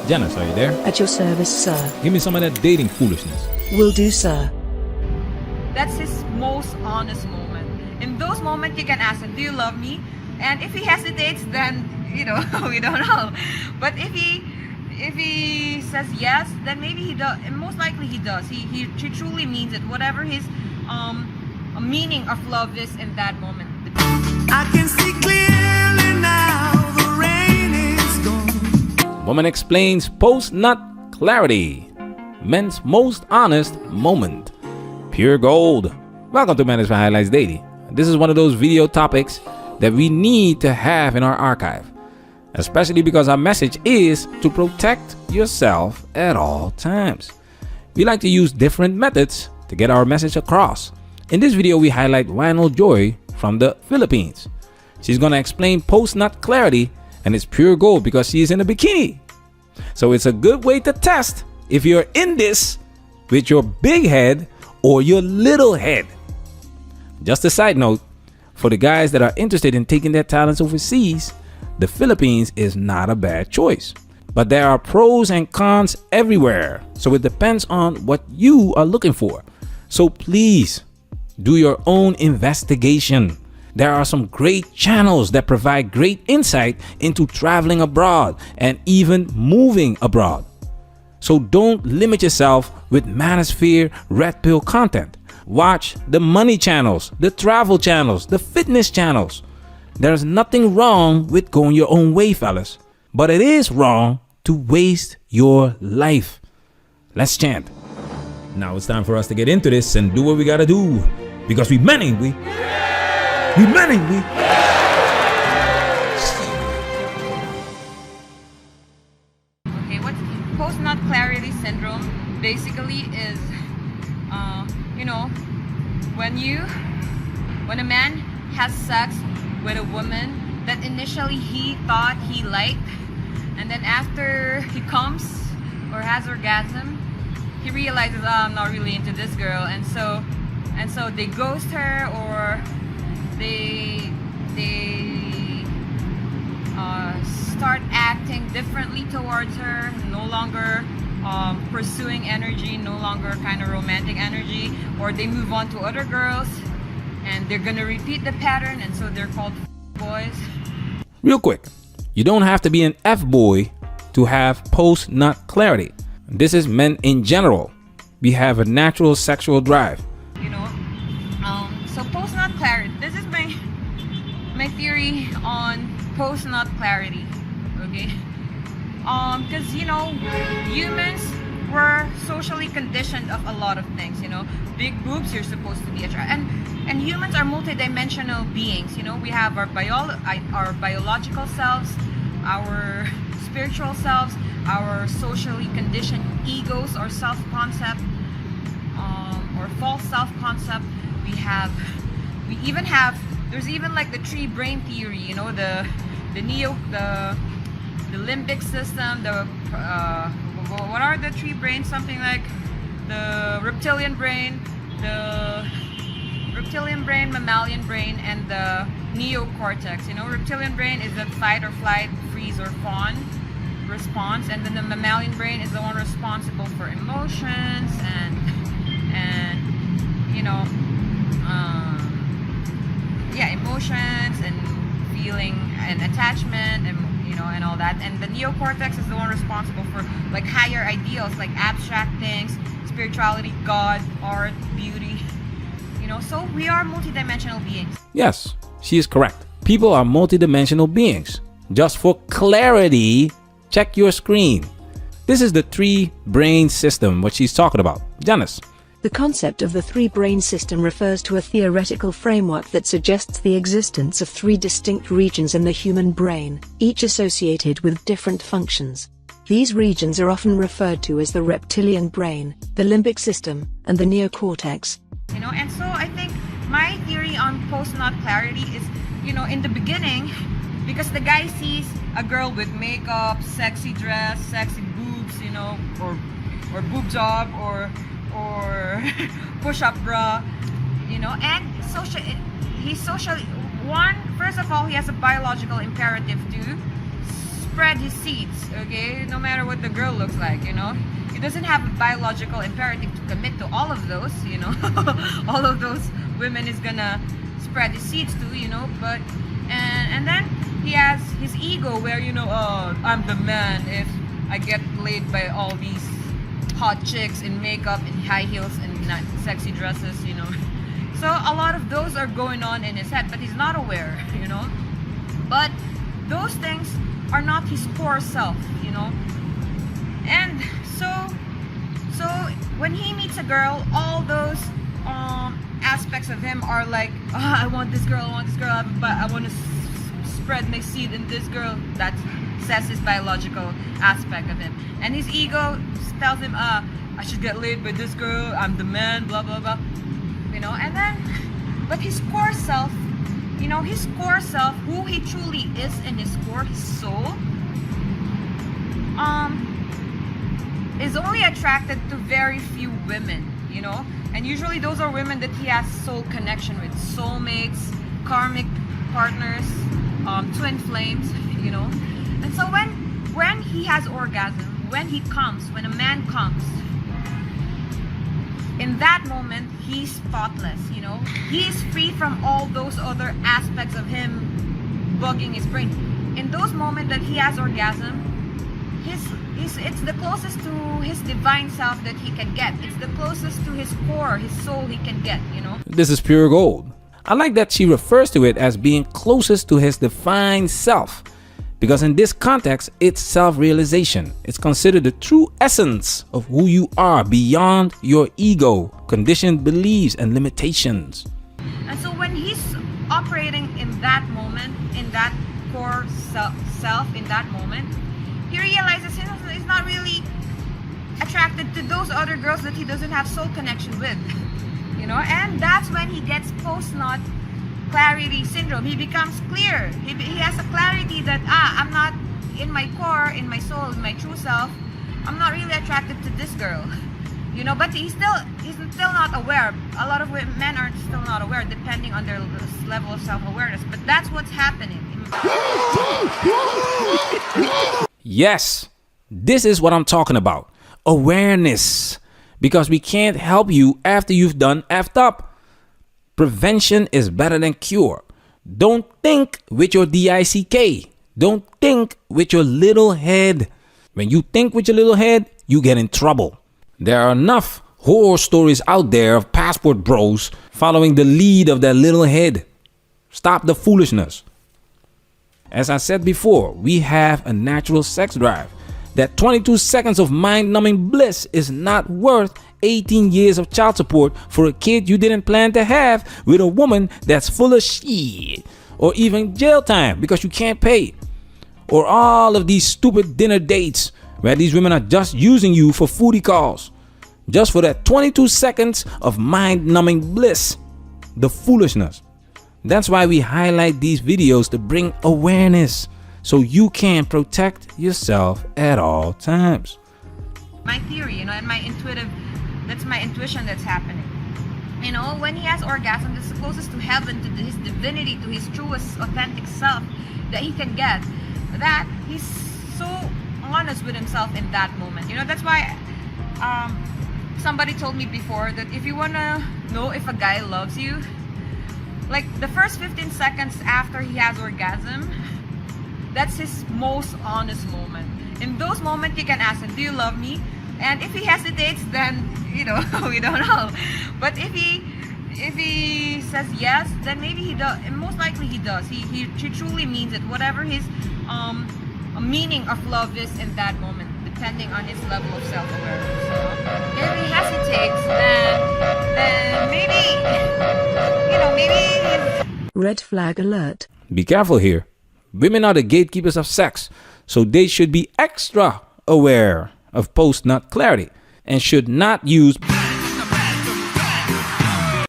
Janice, are you there? At your service, sir. Give me some of that dating foolishness. Will do, sir. That's his most honest moment. In those moments, you can ask him, do you love me? And if he hesitates, then, we don't know. But if he says yes, then maybe he does. And most likely he does. He truly means it. Whatever his meaning of love is in that moment. I can see clearly now, the rain is gone. Woman explains post-nut clarity. Men's most honest moment. Pure gold. Welcome to Management Highlights Daily. This is one of those video topics that we need to have in our archive, especially because our message is to protect yourself at all times. We like to use different methods to get our message across. In this video, we highlight Lionel Joy from the Philippines. She's going to explain post-nut clarity, and it's pure gold because she is in a bikini. So it's a good way to test if you're in this with your big head or your little head. Just a side note, for the guys that are interested in taking their talents overseas, the Philippines is not a bad choice. But there are pros and cons everywhere, so it depends on what you are looking for. So please do your own investigation. There are some great channels that provide great insight into traveling abroad and even moving abroad. So don't limit yourself with manosphere red pill content. Watch the money channels, the travel channels, the fitness channels. There's nothing wrong with going your own way, fellas, but it is wrong to waste your life. Let's chant. Now it's time for us to get into this and do what we gotta do, because we men, ain't we? We men, ain't we? Okay, what's post-nut clarity syndrome basically is, when a man has sex with a woman that initially he thought he liked, and then after he comes or has orgasm, he realizes, I'm not really into this girl, and so they ghost her, or they start acting differently towards her, no longer pursuing energy, no longer kind of romantic energy, or they move on to other girls and they're gonna repeat the pattern, and so they're called boys. Real quick, you don't have to be an F-boy to have post-nut clarity. This is men in general. We have a natural sexual drive. So post-nut clarity, this is my theory on post-nut clarity, okay? Because humans were socially conditioned of a lot of things. Big boobs, you're supposed to be attracted, and humans are multidimensional beings. We have our biological selves, our spiritual selves, our socially conditioned egos or self-concept, or false self-concept. There's even like the tree brain theory, the limbic system, what are the three brains? Something like the reptilian brain, mammalian brain, and the neocortex. Reptilian brain is the fight or flight, freeze or fawn response, and then the mammalian brain is the one responsible for emotions and emotions and feeling and attachment and all that. And the neocortex is the one responsible for like higher ideals, like abstract things, spirituality, God, art, beauty. So we are multidimensional beings. Yes, she is correct. People are multidimensional beings. Just for clarity, check your screen. This is the three-brain system, what she's talking about. Janice. The concept of the three-brain system refers to a theoretical framework that suggests the existence of three distinct regions in the human brain, each associated with different functions. These regions are often referred to as the reptilian brain, the limbic system, and the neocortex. And so I think my theory on post-nut clarity is, in the beginning, because the guy sees a girl with makeup, sexy dress, sexy boobs, or boob job, or push-up bra, and he's socially, first of all, he has a biological imperative to spread his seeds, okay? No matter what the girl looks like, you know? He doesn't have a biological imperative to commit to all of those, you know? All of those women is gonna spread his seeds to, you know? But, and then he has his ego where, you know, oh, I'm the man if I get laid by all these hot chicks in makeup and high heels and sexy dresses, you know? So a lot of those are going on in his head, but he's not aware, you know? But those things are not his core self, you know? And so when he meets a girl, all those aspects of him are like, oh, I want this girl, I want to spread my seed in this girl. That says his biological aspect of him. And his ego tells him, I should get laid by this girl, I'm the man, blah, blah, blah. You know, and then, but his core self, you know, his core self, who he truly is in his core, his soul, is only attracted to very few women, you know, and usually those are women that he has soul connection with, soulmates, karmic partners, twin flames, you know. And so when he has orgasm, when a man comes, in that moment, he's spotless, you know? He is free from all those other aspects of him bugging his brain. In those moments that he has orgasm, it's the closest to his divine self that he can get. It's the closest to his core, his soul he can get, you know? This is pure gold. I like that she refers to it as being closest to his divine self. Because in this context, it's self-realization. It's considered the true essence of who you are beyond your ego, conditioned beliefs, and limitations. And so when he's operating in that moment, in that core self, in that moment, he realizes he's not really attracted to those other girls that he doesn't have soul connection with. You know, and that's when he gets post-nut clarity syndrome. He becomes clear. He has a clarity that I'm not in my core, in my soul, in my true self. I'm not really attracted to this girl, you know. But he's still not aware. A lot of men are still not aware, depending on their level of self-awareness. But that's what's happening. Yes, this is what I'm talking about. Awareness. Because we can't help you after you've done effed up. Prevention is better than cure. Don't think with your DICK. Don't think with your little head. When you think with your little head, you get in trouble. There are enough horror stories out there of passport bros following the lead of their little head. Stop the foolishness. As I said before, we have a natural sex drive. That 22 seconds of mind-numbing bliss is not worth 18 years of child support for a kid you didn't plan to have with a woman that's full of shit, or even jail time because you can't pay, or all of these stupid dinner dates where these women are just using you for foodie calls, just for that 22 seconds of mind-numbing bliss. The foolishness. That's why we highlight these videos to bring awareness, so you can protect yourself at all times. My theory, you know, and that's my intuition that's happening. You know, when he has orgasm, that's the closest to heaven, to his divinity, to his truest, authentic self that he can get. That he's so honest with himself in that moment. You know, that's why somebody told me before that if you want to know if a guy loves you, like the first 15 seconds after he has orgasm, that's his most honest moment. In those moments, you can ask him, do you love me? And if he hesitates, then, you know, we don't know. But if he says yes, then maybe he does. And most likely he does. He truly means it. Whatever his meaning of love is in that moment, depending on his level of self-awareness. So if he hesitates, then maybe, you know, maybe... Red flag alert. Be careful here. Women are the gatekeepers of sex, so they should be extra aware of post-nut clarity and should not use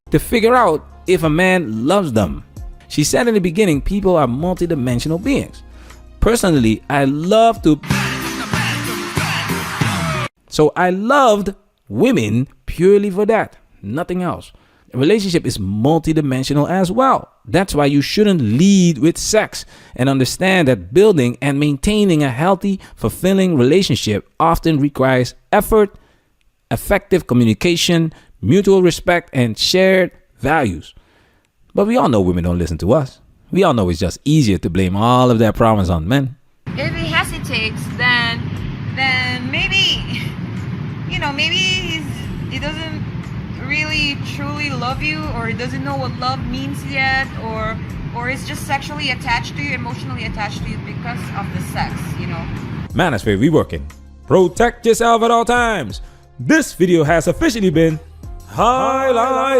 to figure out if a man loves them. She said in the beginning, people are multidimensional beings. Personally, I loved women purely for that, nothing else. A relationship is multidimensional as well. That's why you shouldn't lead with sex, and understand that building and maintaining a healthy, fulfilling relationship often requires effort, effective communication, mutual respect, and shared values. But we all know women don't listen to us. We all know it's just easier to blame all of their problems on men. If he hesitates, then maybe, maybe he doesn't really truly love you, or he doesn't know what love means yet, or is just sexually attached to you, emotionally attached to you because of the sex, Manosphere reworking. Protect yourself at all times. This video has officially been highlighted.